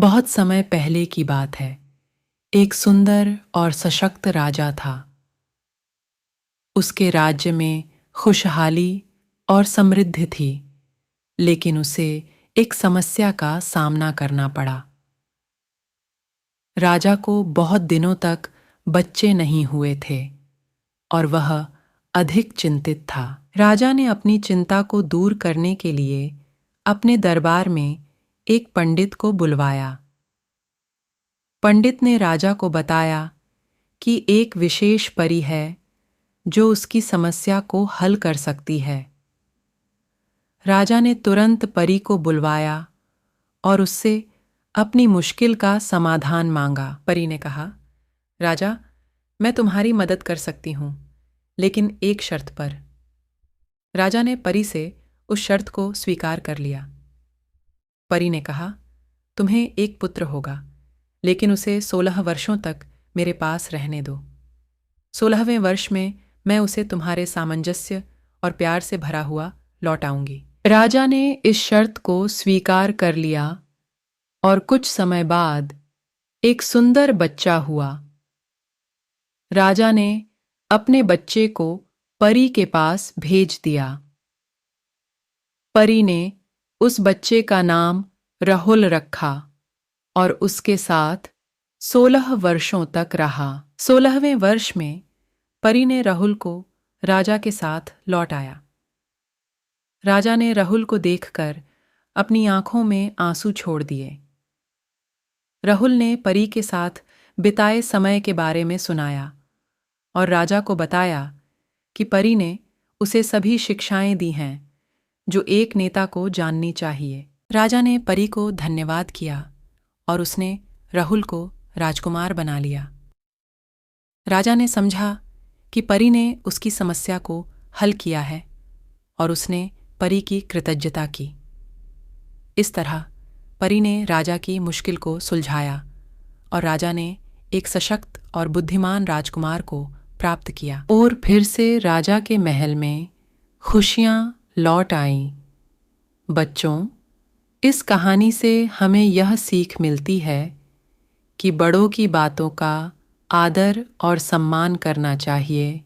बहुत समय पहले की बात है। एक सुंदर और सशक्त राजा था। उसके राज्य में खुशहाली और समृद्धि थी, लेकिन उसे एक समस्या का सामना करना पड़ा। राजा को बहुत दिनों तक बच्चे नहीं हुए थे और वह अधिक चिंतित था। राजा ने अपनी चिंता को दूर करने के लिए अपने दरबार में एक पंडित को बुलवाया। पंडित ने राजा को बताया कि एक विशेष परी है जो उसकी समस्या को हल कर सकती है। राजा ने तुरंत परी को बुलवाया और उससे अपनी मुश्किल का समाधान मांगा। परी ने कहा, राजा, मैं तुम्हारी मदद कर सकती हूँ, लेकिन एक शर्त पर। राजा ने परी से उस शर्त को स्वीकार कर लिया। परी ने कहा, तुम्हें एक पुत्र होगा, लेकिन उसे 16 वर्षों तक मेरे पास रहने दो। 16वें वर्ष में मैं उसे तुम्हारे सामंजस्य और प्यार से भरा हुआ लौट आऊंगी। राजा ने इस शर्त को स्वीकार कर लिया और कुछ समय बाद एक सुंदर बच्चा हुआ। राजा ने अपने बच्चे को परी के पास भेज दिया। परी ने उस बच्चे का नाम राहुल रखा और उसके साथ 16 वर्षों तक रहा। 16वें वर्ष में परी ने राहुल को राजा के साथ लौट आया। राजा ने राहुल को देखकर अपनी आंखों में आंसू छोड़ दिए। राहुल ने परी के साथ बिताए समय के बारे में सुनाया और राजा को बताया कि परी ने उसे सभी शिक्षाएं दी हैं जो एक नेता को जाननी चाहिए। राजा ने परी को धन्यवाद किया और उसने राहुल को राजकुमार बना लिया। राजा ने समझा कि परी ने उसकी समस्या को हल किया है और उसने परी की कृतज्ञता की। इस तरह परी ने राजा की मुश्किल को सुलझाया और राजा ने एक सशक्त और बुद्धिमान राजकुमार को प्राप्त किया। और फिर से राजा के महल में खुशियां लौट आईं। बच्चों, इस कहानी से हमें यह सीख मिलती है कि बड़ों की बातों का आदर और सम्मान करना चाहिए